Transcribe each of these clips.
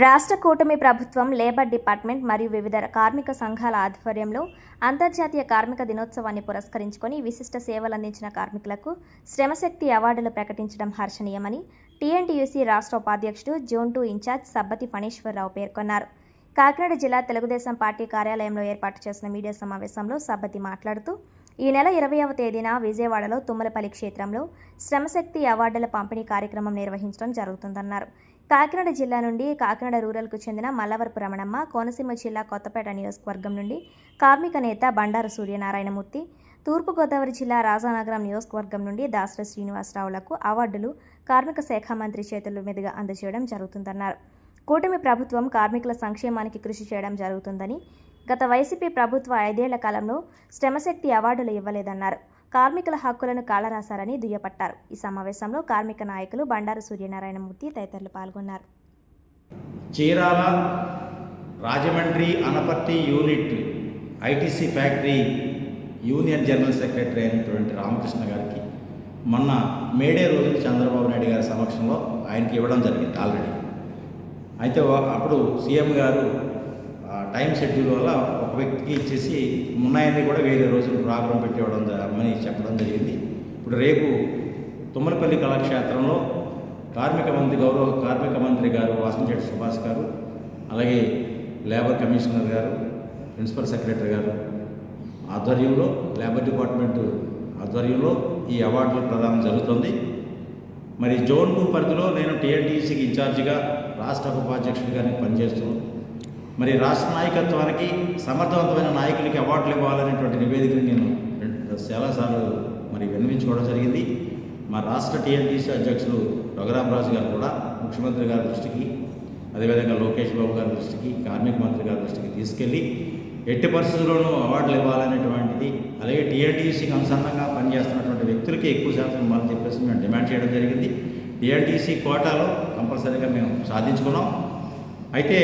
రాష్ట్ర కూటమి ప్రభుత్వం లేబర్ డిపార్ట్మెంట్ మరియు వివిధ కార్మిక సంఘాల ఆధ్వర్యంలో అంతర్జాతీయ కార్మిక దినోత్సవాన్ని పురస్కరించుకొని విశిష్ట సేవలందించిన కార్మికులకు శ్రమశక్తి అవార్డులు ప్రకటించడం హర్షణీయమని టీఎన్టీయూసీ రాష్ట్ర ఉపాధ్యక్షుడు జోన్ 2 ఇన్ఛార్జ్ సబ్బతి ఫణీశ్వరరావు పేర్కొన్నారు. కాకినాడ జిల్లా తెలుగుదేశం పార్టీ కార్యాలయంలో ఏర్పాటు చేసిన మీడియా సమావేశంలో సబ్బతి మాట్లాడుతూ ఈ నెల 20వ తేదీన విజయవాడలో తుమ్మలపల్లి క్షేత్రంలో శ్రమశక్తి అవార్డుల పంపిణీ కార్యక్రమం నిర్వహించడం జరుగుతుందన్నారు. కాకినాడ జిల్లా నుండి కాకినాడ రూరల్కు చెందిన మల్లవరపు రమణమ్మ, కోనసీమ జిల్లా కొత్తపేట నియోజకవర్గం నుండి కార్మిక నేత బండారు సూర్యనారాయణమూర్తి, తూర్పుగోదావరి జిల్లా రాజానగరం నియోజకవర్గం నుండి దాసరి శ్రీనివాసరావులకు అవార్డులు కార్మిక శాఖ మంత్రి చేతుల మీదుగా అందజేయడం జరుగుతుందన్నారు. కూటమి ప్రభుత్వం కార్మికుల సంక్షేమానికి కృషి చేయడం జరుగుతుందని, గత వైసీపీ ప్రభుత్వ 5 ఏళ్ల కాలంలో శ్రమశక్తి అవార్డులు ఇవ్వలేదన్నారు. కార్మికుల హక్కులను కాలరాశారని దుయ్యపట్టారు. ఈ సమావేశంలో కార్మిక నాయకులు బండారు సూర్యనారాయణమూర్తి తదితరులు పాల్గొన్నారు. Chirala Rajahmundry Anaparthi unit ITC factory union general secretary అయినటువంటి రామకృష్ణ గారికి మొన్న మేడే రోజు చంద్రబాబు నాయుడు గారి సమక్షంలో ఆయనకి ఇవ్వడం జరిగింది ఆల్రెడీ. అయితే అప్పుడు సీఎం గారు టైం షెడ్యూల్ వల్ల ఒక వ్యక్తికి ఇచ్చేసి ఉన్నాయని కూడా వేరే రోజులు ప్రోగ్రాం పెట్టి ఇవ్వడం అని చెప్పడం జరిగింది. ఇప్పుడు రేపు తుమ్మలపల్లి కళాక్షేత్రంలో గౌరవ కార్మిక మంత్రి గారు వాసంశెట్టి సుభాష్ గారు, అలాగే లేబర్ కమిషనర్ గారు, ప్రిన్సిపల్ సెక్రటరీ గారు ఆధ్వర్యంలో, లేబర్ డిపార్ట్మెంట్ ఆధ్వర్యంలో ఈ అవార్డుల ప్రదానం జరుగుతుంది. మరి జోన్ 2 పరిధిలో నేను టీఎన్టీయూసీకి ఇన్ఛార్జిగా రాష్ట్ర ఉపాధ్యక్షుడిగానే పనిచేస్తున్నాను. మరి రాష్ట్ర నాయకత్వానికి సమర్థవంతమైన నాయకులకి అవార్డులు ఇవ్వాలనేటువంటి నివేదికను నేను చాలాసార్లు విన్నవించుకోవడం జరిగింది. మా రాష్ట్ర టీఎన్టీసీ అధ్యక్షులు రఘురామరాజు గారు కూడా ముఖ్యమంత్రి గారి దృష్టికి, అదేవిధంగా లోకేష్ బాబు గారి దృష్టికి, కార్మిక మంత్రి గారి దృష్టికి తీసుకెళ్ళి ఎట్టి పరిస్థితుల్లోనూ అవార్డులు ఇవ్వాలనేటువంటిది, అలాగే టీఎన్టీసీకి అనుసంధానంగా పనిచేస్తున్నటువంటి వ్యక్తులకి ఎక్కువ శాతం ఇవ్వాలని చెప్పేసి మేము డిమాండ్ చేయడం జరిగింది. టీఎన్టీసీ కోటాలో కంపల్సరీగా మేము సాధించుకున్నాం. అయితే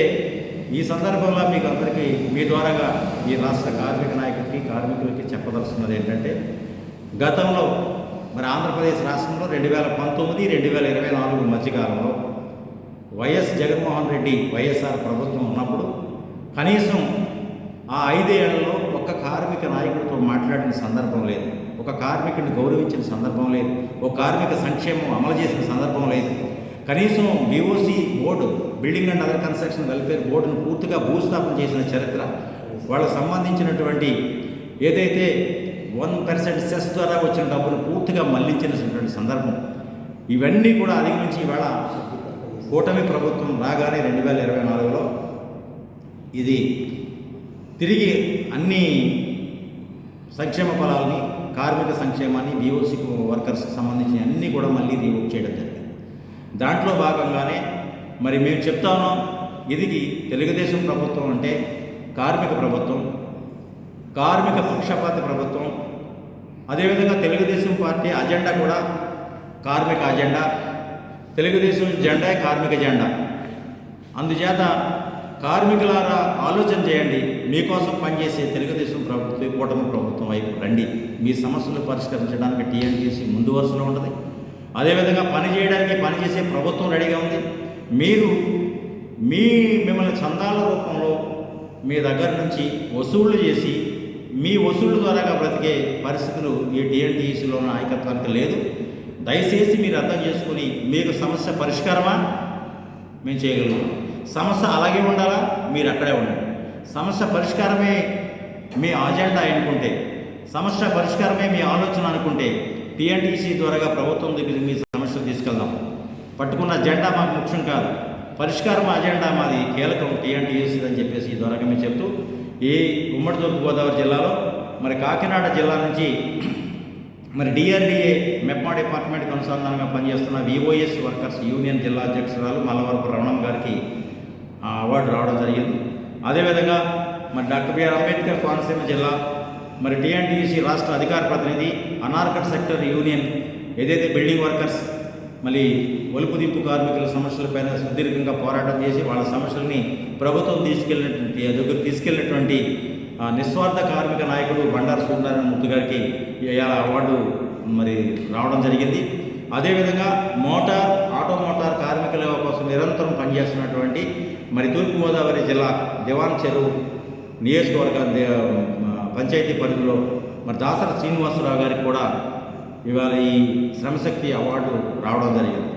ఈ సందర్భంలో మీకు అందరికీ మీ ద్వారాగా ఈ రాష్ట్ర కార్మిక నాయకులకి, కార్మికులకి చెప్పదలుచున్నది ఏంటంటే, గతంలో ఆంధ్రప్రదేశ్ రాష్ట్రంలో 2019, 2024 మధ్యకాలంలో వైఎస్ జగన్మోహన్ రెడ్డి వైఎస్ఆర్ ప్రభుత్వం ఉన్నప్పుడు కనీసం ఆ 5 ఏళ్లలో ఒక్క కార్మిక నాయకుడితో మాట్లాడిన సందర్భం లేదు, ఒక కార్మికుడిని గౌరవించిన సందర్భం లేదు, ఒక కార్మిక సంక్షేమం అమలు చేసిన సందర్భం లేదు. కనీసం BOC board, building and other construction welfare బోర్డును పూర్తిగా భూస్థాపన చేసిన చరిత్ర, వాళ్ళకు సంబంధించినటువంటి ఏదైతే 1% సెస్ ద్వారా వచ్చిన డబ్బును పూర్తిగా మళ్లించినటువంటి సందర్భం, ఇవన్నీ కూడా అధిగమించి ఇవాళ కూటమి ప్రభుత్వం రాగానే 2024లో ఇది తిరిగి అన్ని సంక్షేమ ఫలాలని, కార్మిక సంక్షేమాన్ని, BOC వర్కర్స్కి సంబంధించిన అన్నీ కూడా మళ్ళీ రీవర్క్ చేయడం జరిగింది. దాంట్లో భాగంగానే మేము చెప్తా ఉన్నాం, ఇది తెలుగుదేశం ప్రభుత్వం అంటే కార్మిక ప్రభుత్వం, కార్మిక పక్షపాత ప్రభుత్వం. అదేవిధంగా తెలుగుదేశం పార్టీ అజెండా కూడా కార్మిక అజెండా, తెలుగుదేశం జెండా కార్మిక జెండా. అందుచేత కార్మికులారా ఆలోచన చేయండి, మీకోసం పనిచేసే తెలుగుదేశం ప్రభుత్వం, కూటమి ప్రభుత్వం వైపు రండి. మీ సమస్యలు పరిష్కరించడానికి టీఎన్టీసీ ముందు వరుసలో ఉంటుంది. అదేవిధంగా పనిచేసే ప్రభుత్వం రెడీగా ఉంది. మిమ్మల్ని చందాల రూపంలో మీ దగ్గర నుంచి వసూళ్లు చేసి మీ వసూళ్ల ద్వారాగా బ్రతికే పరిస్థితులు ఈ టీఎన్టీసీలో నాయకత్వానికి లేదు. దయచేసి మీరు అర్థం చేసుకుని, మీకు సమస్య పరిష్కారమా మేము చేయగలుగుతాం, సమస్య అలాగే ఉండాలా మీరు అక్కడే ఉండండి. సమస్య పరిష్కారమే మీ అజెండా అనుకుంటే, సమస్య పరిష్కారమే మీ ఆలోచన అనుకుంటే టీఎన్టీసీ ద్వారాగా ప్రభుత్వం దగ్గరికి మీ సమస్యలు తీసుకెళ్దాం. పట్టుకున్న అజెండా మాకు ముఖ్యం కాదు, పరిష్కారం అజెండా మాది కీలకం టీఎన్టీసీ అని చెప్పేసి ఈ ద్వారాగా మేము చెప్తూ, ఈ ఉమ్మడి తూర్పుగోదావరి జిల్లాలో కాకినాడ జిల్లా నుంచి DRDA మెప్మా డిపార్ట్మెంట్కి అనుసంధానంగా పనిచేస్తున్న VOS వర్కర్స్ యూనియన్ జిల్లా అధ్యక్షురాలు మల్లవరపు రమణమ్మ గారికి అవార్డు రావడం జరిగింది. అదేవిధంగా డాక్టర్ బిఆర్ అంబేద్కర్ కోనసీమ జిల్లా టీఎన్టీసీ రాష్ట్ర అధికార ప్రతినిధి అనార్కట్ సెక్టర్ యూనియన్ ఏదైతే బిల్డింగ్ వర్కర్స్ ఒలుపుదింపు కార్మికుల సమస్యలపైన సుదీర్ఘంగా పోరాటం చేసి వాళ్ళ సమస్యల్ని ప్రభుత్వం తీసుకెళ్ళినటువంటి నిస్వార్థ కార్మిక నాయకుడు బండారు సూర్యనారాయణమూర్తి గారికి అవార్డు రావడం జరిగింది. అదేవిధంగా మోటార్ ఆటో మోటార్ కార్మికుల కోసం నిరంతరం పనిచేస్తున్నటువంటి మరి తూర్పుగోదావరి జిల్లా దివాన్ చెరువు నియోజకవర్గ పంచాయతీ పరిధిలో మరి దాసరి శ్రీనివాసరావు గారికి కూడా ఇవాళ ఈ శ్రమశక్తి అవార్డు రావడం జరిగింది.